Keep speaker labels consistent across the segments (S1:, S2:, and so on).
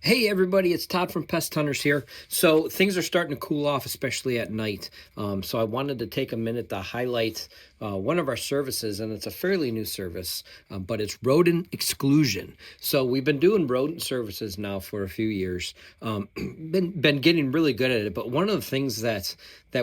S1: Hey everybody, it's Todd from Pest Hunters here. So things are starting to cool off, especially at night. So I wanted to take a minute to highlight one of our services, and it's a fairly new service, but it's Rodent Exclusion. So we've been doing rodent services now for a few years. Been getting really good at it. But one of the things that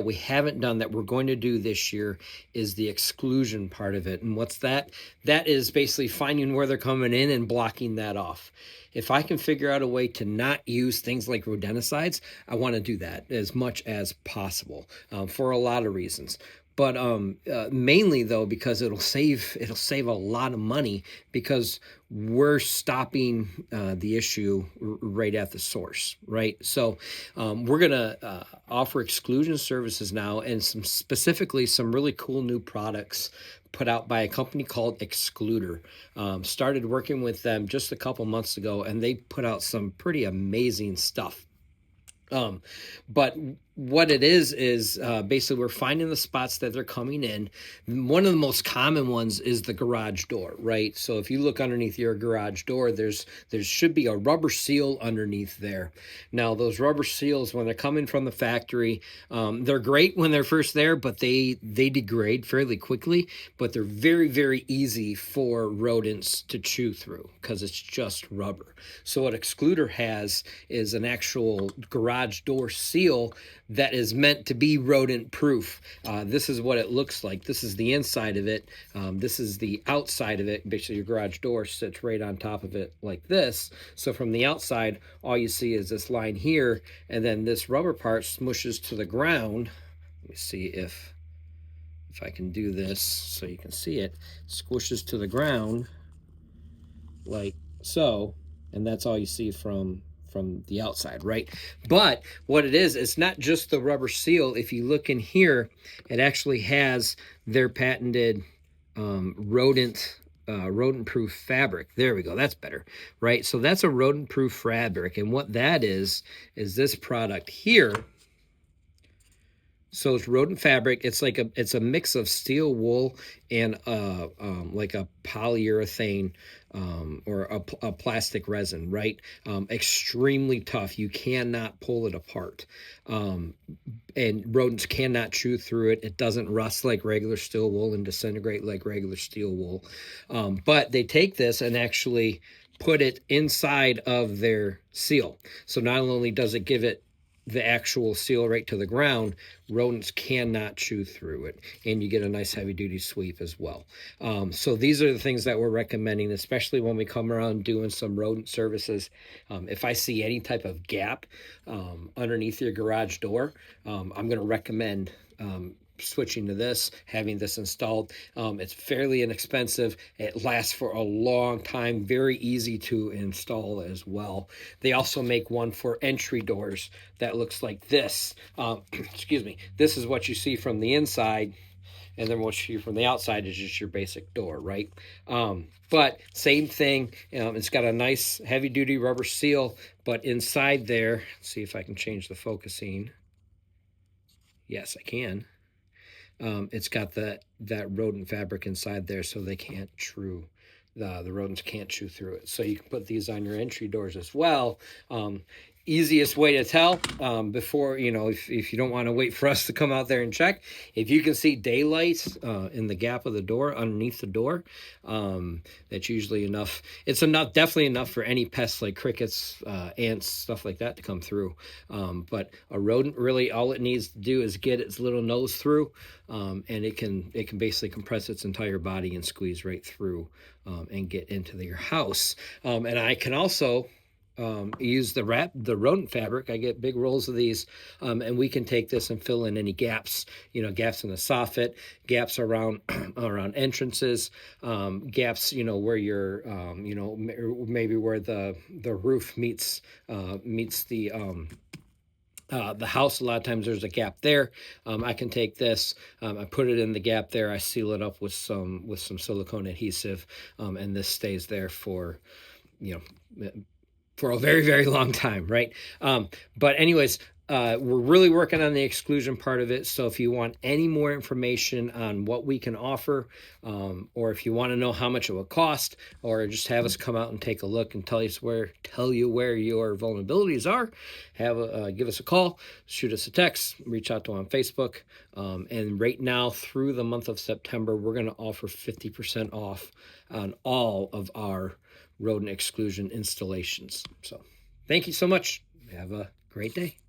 S1: we haven't done that we're going to do this year is the exclusion part of it. And what's that? That is basically finding where they're coming in and blocking that off. If I can figure out a way to not use things like rodenticides, I want to do that as much as possible for a lot of reasons. But mainly though, because it'll save a lot of money because we're stopping the issue right at the source, right? So we're gonna offer exclusion services now, and specifically some really cool new products put out by a company called Excluder. Started working with them just a couple months ago, and they put out some pretty amazing stuff. But what it is basically we're finding the spots that they're coming in. One of the most common ones is the garage door, right? So if you look underneath your garage door, there should be a rubber seal underneath there. Now those rubber seals, when they're coming from the factory, they're great when they're first there, but they degrade fairly quickly. But they're very, very easy for rodents to chew through because it's just rubber. So what Excluder has is an actual garage door seal that is meant to be rodent proof. This is what it looks like. This is the inside of it. This is the outside of it. Basically your garage door sits right on top of it like this. So from the outside, all you see is this line here, and then this rubber part smushes to the ground. Let me see if I can do this so you can see it. Squishes to the ground like so, and that's all you see from the outside, right? But what it is, it's not just the rubber seal. If you look in here, it actually has their patented rodent-proof fabric. There we go. That's better, right? So that's a rodent-proof fabric, and what that is this product here. So it's rodent fabric. It's a mix of steel wool and like a polyurethane or a plastic resin, right? Extremely tough. You cannot pull it apart. And rodents cannot chew through it. It doesn't rust like regular steel wool and disintegrate like regular steel wool. But they take this and actually put it inside of their seal. So not only does it give it the actual seal right to the ground, rodents cannot chew through it, and you get a nice heavy duty sweep as well. So these are the things that we're recommending, especially when we come around doing some rodent services. If I see any type of gap underneath your garage door, I'm going to recommend switching to this, having this installed. It's fairly inexpensive. It lasts for a long time, very easy to install as well. They also make one for entry doors that looks like this. Excuse me. This is what you see from the inside, and then what you see from the outside is just your basic door, right? But same thing. It's got a nice heavy duty rubber seal, but inside there, let's see if I can change the focusing. Yes, I can. It's got that rodent fabric inside there, so they can't chew. The rodents can't chew through it. So you can put these on your entry doors as well. Easiest way to tell before, if you don't want to wait for us to come out there and check, if you can see daylight in the gap of the door, underneath the door, that's usually enough. It's definitely enough for any pests like crickets, ants, stuff like that to come through. But a rodent, really all it needs to do is get its little nose through, and it can basically compress its entire body and squeeze right through and get into your house. And I can also use the rodent fabric. I get big rolls of these, and we can take this and fill in any gaps, gaps in the soffit, gaps around entrances, gaps, where you're, maybe where the roof meets the house. A lot of times there's a gap there. I can take this, I put it in the gap there, I seal it up with some silicone adhesive, and this stays there for a very, very long time, right? But anyways, we're really working on the exclusion part of it. So if you want any more information on what we can offer, or if you want to know how much it will cost, or just have us come out and take a look and tell you where your vulnerabilities are, give us a call, shoot us a text, reach out to us on Facebook. And right now through the month of September, we're going to offer 50% off on all of our rodent exclusion installations. So thank you so much. Have a great day.